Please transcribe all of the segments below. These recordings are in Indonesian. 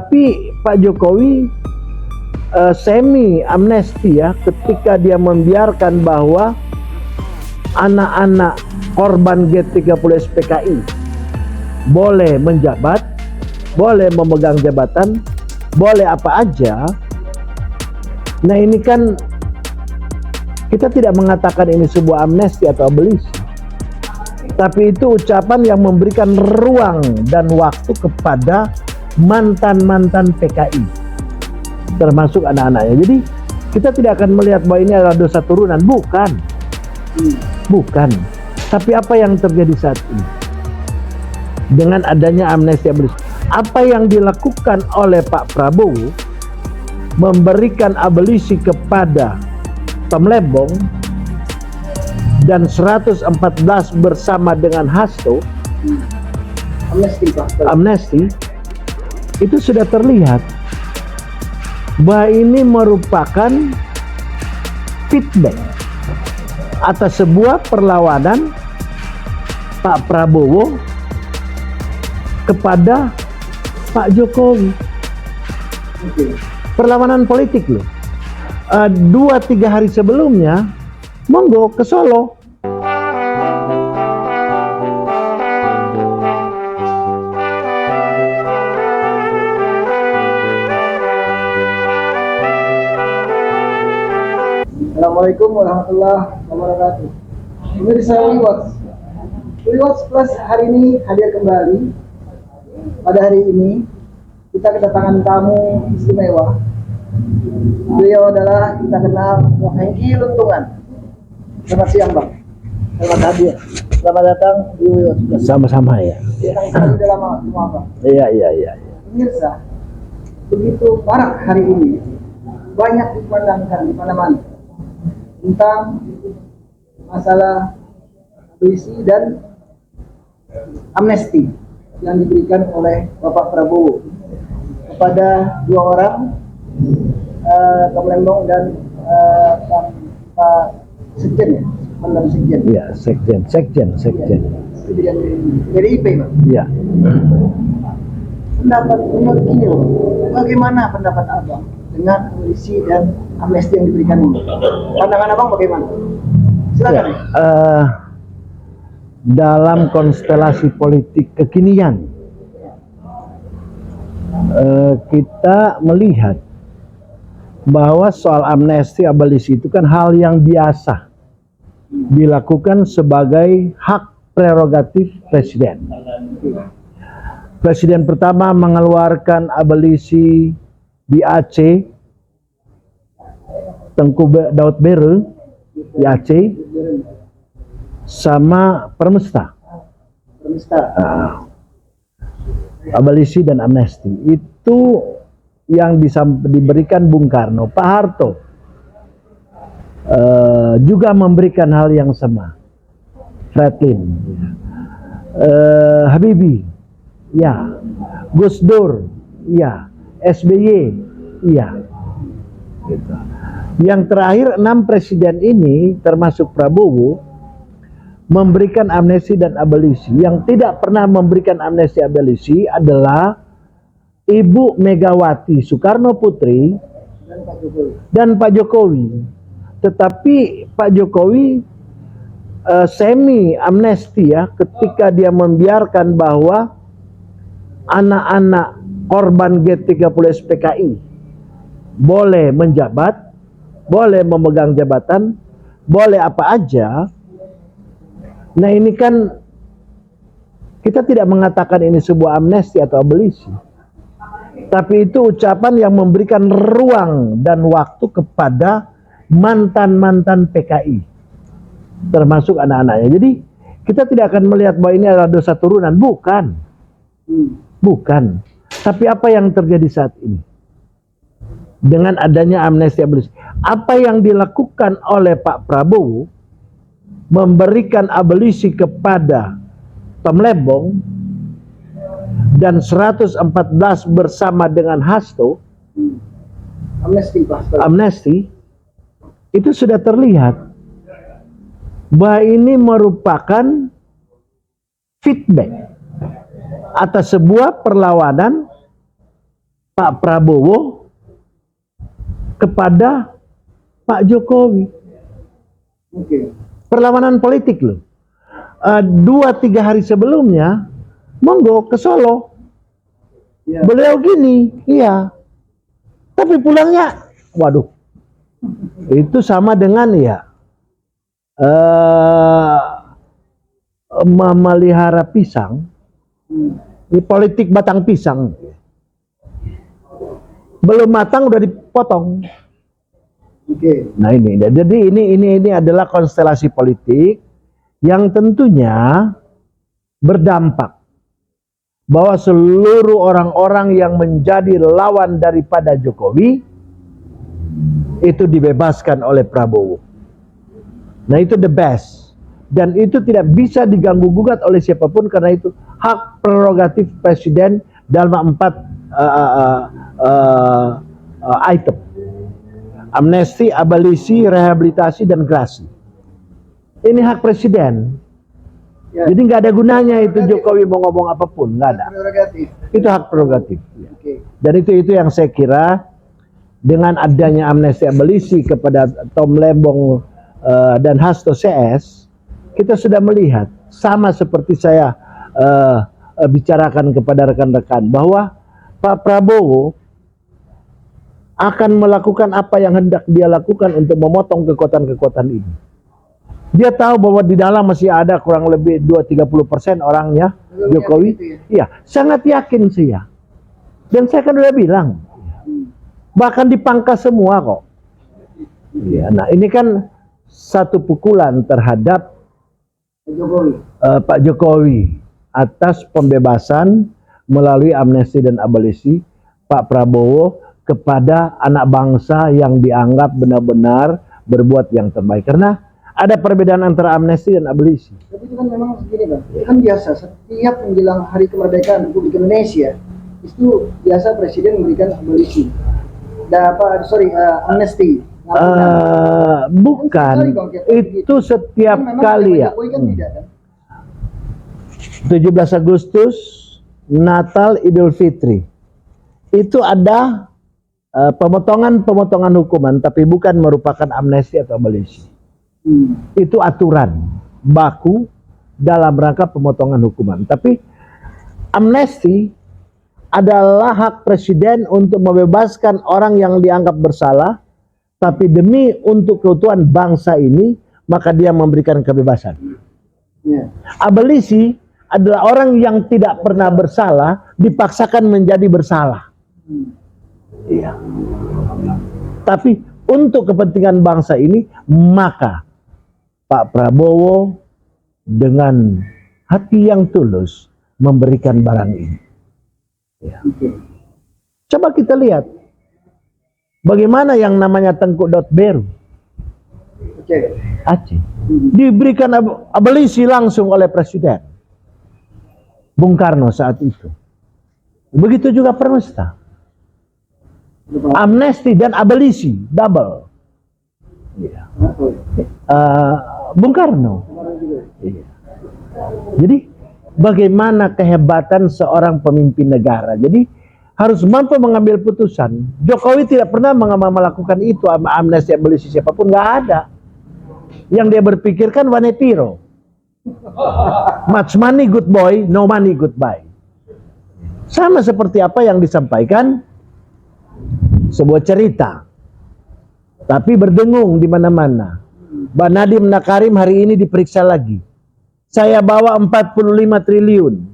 Tetapi Pak Jokowi semi amnesti ya, ketika dia membiarkan bahwa anak-anak korban G30 SPKI boleh menjabat, boleh memegang jabatan, boleh apa aja. Nah ini kan kita tidak mengatakan ini sebuah amnesti atau abolisi, tapi itu ucapan yang memberikan ruang dan waktu kepada mantan-mantan PKI, termasuk anak-anaknya. Jadi kita tidak akan melihat bahwa ini adalah dosa turunan, bukan. Tapi apa yang terjadi saat ini dengan adanya amnesti abolisi, apa yang dilakukan oleh Pak Prabowo memberikan abolisi kepada Tom Lembong dan 114 bersama dengan Hasto, amnesti, itu sudah terlihat bahwa ini merupakan feedback atas sebuah perlawanan Pak Prabowo kepada Pak Jokowi. Perlawanan politik loh. 2-3 hari sebelumnya monggo ke Solo. Assalamualaikum warahmatullahi wabarakatuh. Pemirsa Wiwatch Plus hari ini hadir kembali. Pada hari ini kita kedatangan tamu istimewa. Beliau adalah kita kenal Hengki Luntungan. Selamat siang Bang. Selamat hadir. Selamat datang di Wiwatch Plus. Sama-sama ya. Kita sudah lama semua Bang. Iya. Pemirsa, begitu marak hari ini, banyak dipandangkan di mana-mana tentang masalah abolisi dan amnesti yang diberikan oleh Bapak Prabowo kepada 2 orang, Tom Lembong dan Pak Sekjen, mantan Sekjen. Iya, Sekjen. PDIP, Pak. Iya. Pendapat menurut ini, bagaimana pendapat Abang dengan abolisi dan amnesti yang diberikan ini? Pandangan Abang bagaimana? Silakan. Dalam konstelasi politik kekinian, kita melihat bahwa soal amnesti abolisi itu kan hal yang biasa dilakukan sebagai hak prerogatif presiden. Presiden pertama mengeluarkan abolisi di Aceh, Tengku Daud Bere di Aceh, sama Permesta. Abolisi dan amnesti itu yang diberikan Bung Karno. Pak Harto juga memberikan hal yang sama. Franklin, Habibie, ya, Gus Dur, ya, SBY, ya. Gitu. Yang terakhir 6 presiden ini termasuk Prabowo memberikan amnesti dan abolisi. Yang tidak pernah memberikan amnesti abolisi adalah Ibu Megawati Soekarno Putri dan Pak Jokowi. Tetapi Pak Jokowi semi amnesti ya, ketika dia membiarkan bahwa anak-anak korban G30 SPKI boleh menjabat, boleh memegang jabatan, boleh apa aja. Nah ini kan kita tidak mengatakan ini sebuah amnesti atau abolisi, tapi itu ucapan yang memberikan ruang dan waktu kepada mantan-mantan PKI, termasuk anak-anaknya. Jadi kita tidak akan melihat bahwa ini adalah dosa turunan, bukan. Tapi apa yang terjadi saat ini dengan adanya amnesti abolisi, apa yang dilakukan oleh Pak Prabowo memberikan abolisi kepada Tom Lembong dan 114 bersama dengan Hasto, amnesti, itu sudah terlihat bahwa ini merupakan feedback atas sebuah perlawanan Pak Prabowo kepada Pak Jokowi. Oke. Perlawanan politik loh. 2-3 hari sebelumnya, monggo ke Solo. Ya. Beliau gini, iya. Tapi pulangnya, waduh, itu sama dengan ya memelihara pisang. Di politik batang pisang. Belum matang udah dipotong. Oke. Nah jadi ini adalah konstelasi politik yang tentunya berdampak bahwa seluruh orang-orang yang menjadi lawan daripada Jokowi itu dibebaskan oleh Prabowo. Nah itu the best, dan itu tidak bisa diganggu gugat oleh siapapun karena itu hak prerogatif presiden dalam 4 item: amnesti, abolisi, rehabilitasi, dan grasi. Ini hak presiden. Ya. Jadi nggak ada gunanya itu Jokowi mau ngomong apapun, nggak ada. Prerogatif. Itu hak prerogatif. Oke. Dan itu yang saya kira dengan adanya amnesti abolisi kepada Tom Lembong dan Hasto CS, kita sudah melihat sama seperti saya bicarakan kepada rekan-rekan bahwa Pak Prabowo akan melakukan apa yang hendak dia lakukan untuk memotong kekuatan-kekuatan ini. Dia tahu bahwa di dalam masih ada kurang lebih 2-30% orangnya Jokowi. Iya, sangat yakin saya. Dan saya kan udah bilang, bahkan dipangkas semua kok. Iya, nah ini kan satu pukulan terhadap Pak Jokowi atas pembebasan melalui amnesti dan abolisi Pak Prabowo kepada anak bangsa yang dianggap benar-benar berbuat yang terbaik. Karena ada perbedaan antara amnesti dan abolisi. Tapi itu kan memang segini Bang, kan biasa setiap menjelang hari kemerdekaan Republik Indonesia itu biasa presiden memberikan abolisi. Amnesti. Bukan, itu setiap kali ya. 17 Agustus, Natal, Idul Fitri. Itu ada pemotongan hukuman, tapi bukan merupakan amnesti atau abolisi. Itu aturan baku dalam rangka pemotongan hukuman. Tapi amnesti adalah hak presiden untuk membebaskan orang yang dianggap bersalah, tapi demi untuk keutuhan bangsa ini maka dia memberikan kebebasan. Abolisi adalah orang yang tidak pernah bersalah dipaksakan menjadi bersalah. Iya. Tapi untuk kepentingan bangsa ini maka Pak Prabowo dengan hati yang tulus memberikan barang ini. Ya. Coba kita lihat bagaimana yang namanya Tengku Beru Aceh diberikan abolisi langsung oleh Presiden Bung Karno saat itu. Begitu juga Permesta. Amnesti dan abolisi double. Ya. Bung Karno. Iya. Jadi bagaimana kehebatan seorang pemimpin negara. Jadi harus mampu mengambil putusan. Jokowi tidak pernah melakukan itu, amnesti abolisi siapapun, nggak ada. Yang dia berpikirkan wanetiro. Much money good boy, no money goodbye. Sama seperti apa yang disampaikan sebuah cerita. Tapi berdengung di mana-mana. Mbak Nadiem Nakarim hari ini diperiksa lagi. Saya bawa 45 triliun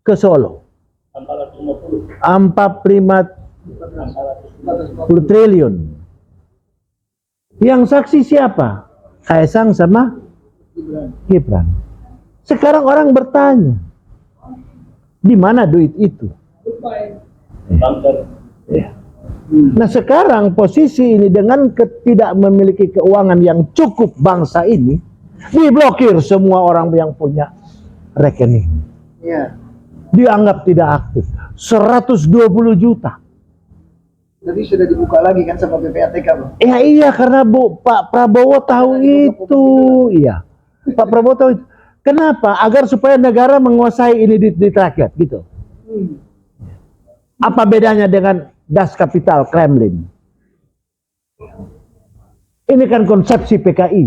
ke Solo. 45 triliun. Yang saksi siapa? Kaisang sama Gibran. Sekarang orang bertanya, di mana duit itu? Ya. Nah sekarang posisi ini dengan tidak memiliki keuangan yang cukup bangsa ini, diblokir semua orang yang punya rekening. Ya. Dianggap tidak aktif. 120 juta. Jadi sudah dibuka lagi kan sama PPATK, Bang? Ya iya, karena Pak Prabowo tahu itu. Iya. Pak Prabowo tahu itu. Kenapa? Agar supaya negara menguasai ini di rakyat gitu. Apa bedanya dengan Das Kapital Kremlin. Ini kan konsepsi PKI.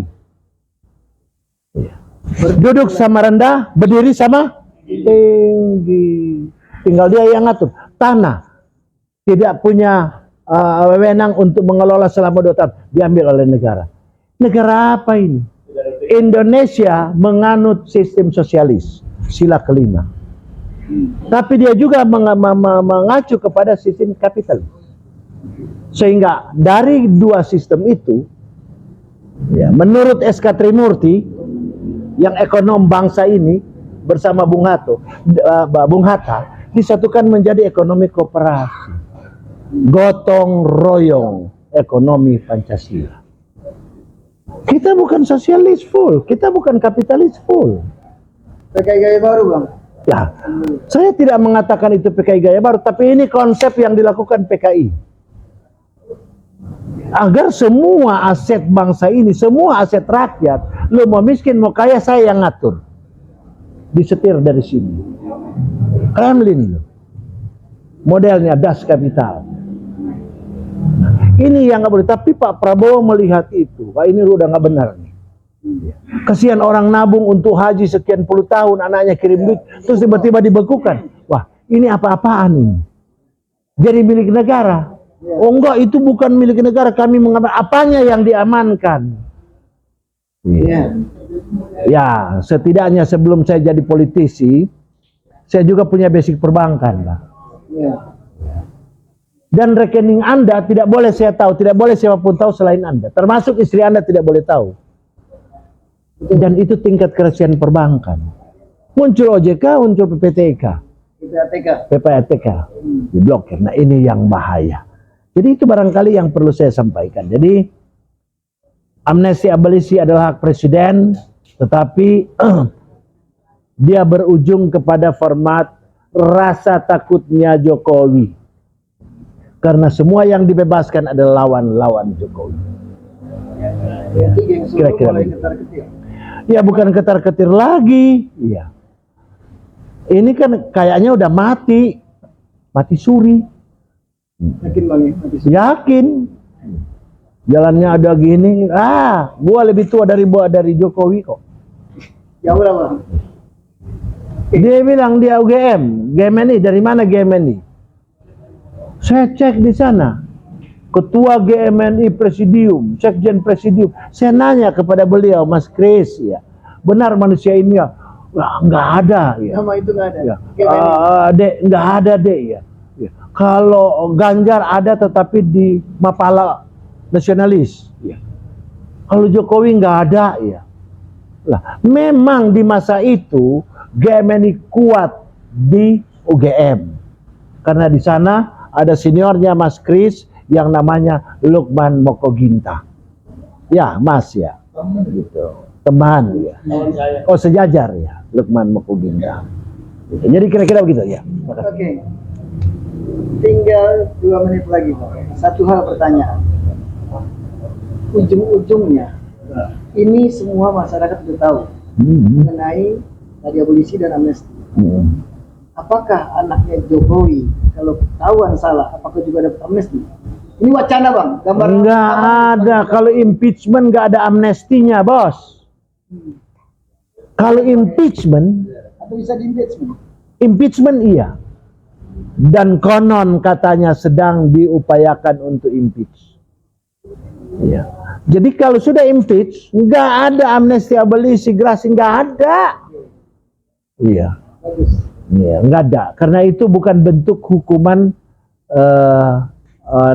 Duduk sama rendah, berdiri sama tinggi. Tinggal dia yang ngatur. Tanah tidak punya wewenang untuk mengelola selama 2 tahun, diambil oleh negara. Negara apa ini? Indonesia menganut sistem sosialis, sila kelima. Tapi dia juga mengacu kepada sistem kapitalis. Sehingga dari 2 sistem itu, ya, menurut SK Trimurti, yang ekonom bangsa ini bersama Bung Hatta disatukan menjadi ekonomi kooperasi, gotong royong ekonomi Pancasila. Kita bukan sosialis full, kita bukan kapitalis full. PKI gaya baru, Bang. Ya, saya tidak mengatakan itu PKI gaya baru, tapi ini konsep yang dilakukan PKI. Agar semua aset bangsa ini, semua aset rakyat, lo mau miskin mau kaya, saya yang ngatur. Disetir dari sini. Kremlin, modelnya Das Kapital. Ini yang nggak boleh. Tapi Pak Prabowo melihat itu, wah ini udah nggak benar nih. Kasihan orang nabung untuk haji sekian puluh tahun, anaknya kirim duit, terus tiba-tiba dibekukan. Wah, ini apa-apaan ini? Jadi milik negara. Oh enggak, itu bukan milik negara, kami mengaman. Apanya yang diamankan? Ya, setidaknya sebelum saya jadi politisi, saya juga punya basic perbankan lah. Dan rekening Anda tidak boleh saya tahu, tidak boleh siapapun tahu selain Anda. Termasuk istri Anda tidak boleh tahu. Dan itu tingkat kerahasiaan perbankan. Muncul OJK, muncul PPTK, PPATK, diblokir. Nah ini yang bahaya. Jadi itu barangkali yang perlu saya sampaikan. Jadi amnesti abolisi adalah hak presiden, tetapi dia berujung kepada format rasa takutnya Jokowi. Karena semua yang dibebaskan adalah lawan-lawan Jokowi. Kira-kira ya bukan ketar-ketir lagi. Ya. Ini kan kayaknya udah mati suri. Yakin Bang, mati suri. Yakin. Jalannya ada gini. Gua lebih tua dari Jokowi kok. Ya berapa? Dia bilang dia UGM. GMNI dari mana GMNI? Saya cek di sana, Ketua GMNI Presidium, Sekjen Presidium. Saya nanya kepada beliau, Mas Kris, ya, benar manusia ini ya? Nggak ada. Ya. Nama itu nggak ada. Ya. Dek, nggak ada dek ya. Ya. Kalau Ganjar ada, tetapi di Mapala nasionalis. Ya. Kalau Jokowi nggak ada ya. Lah, memang di masa itu GMNI kuat di UGM, karena di sana ada seniornya Mas Kris yang namanya Lukman Mokoginta. Ya, Mas ya. Gitu. Teman ya. Oh, sejajar ya, Lukman Mokoginta. Gitu. Jadi kira-kira begitu ya. Oke. Tinggal 2 menit lagi, Pak. Satu hal pertanyaan. Ujung-ujungnya ini semua masyarakat sudah tahu mengenai tadi abolisi dan amnesti. Apakah anaknya Jokowi kalau ketahuan salah, apakah juga dapat amnesti? Ini wacana Bang, gambar. Enggak ada, kalau impeachment enggak ada amnestinya, Bos. Kalau impeachment, atau bisa di impeachment? Impeachment iya. Dan konon katanya sedang diupayakan untuk impeach. Iya. Jadi kalau sudah impeach, enggak ada amnesti abolisi gerasi, enggak ada. Iya. Bagus. Ya, enggak ada, karena itu bukan bentuk hukuman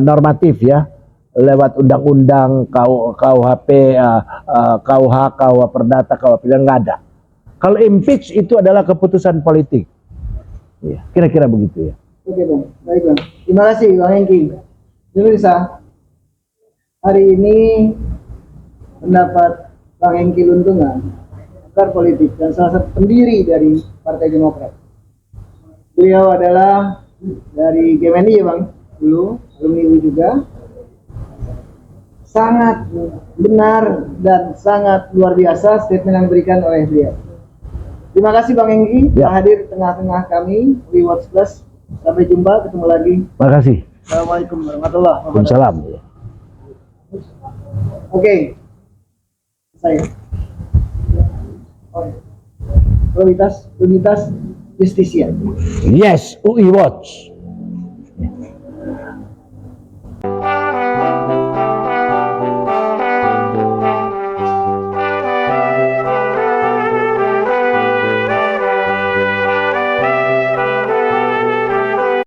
normatif ya, lewat undang-undang KUHP, KUH, KUH Perdata, KUH Pidana, enggak ada. Kalau impeach itu adalah keputusan politik. Ya, kira-kira begitu ya. Oke Bang, baik Bang. Terima kasih Bang Hengki. Pemirsa, hari ini pendapat Bang Hengki Luntungan, pakar politik dan salah satu pendiri dari Partai Demokrat. Beliau adalah dari GMNI ya Bang, dulu alumni U juga. Sangat benar dan sangat luar biasa statement yang diberikan oleh beliau. Terima kasih Bang Hengki telah hadir di tengah-tengah kami di Watch Plus. Sampai jumpa, ketemu lagi. Terima kasih. Assalamualaikum warahmatullahi wabarakatuh. Waalaikumsalam. Oke, saya. Prioritas Justisia. Yes, UI Watch.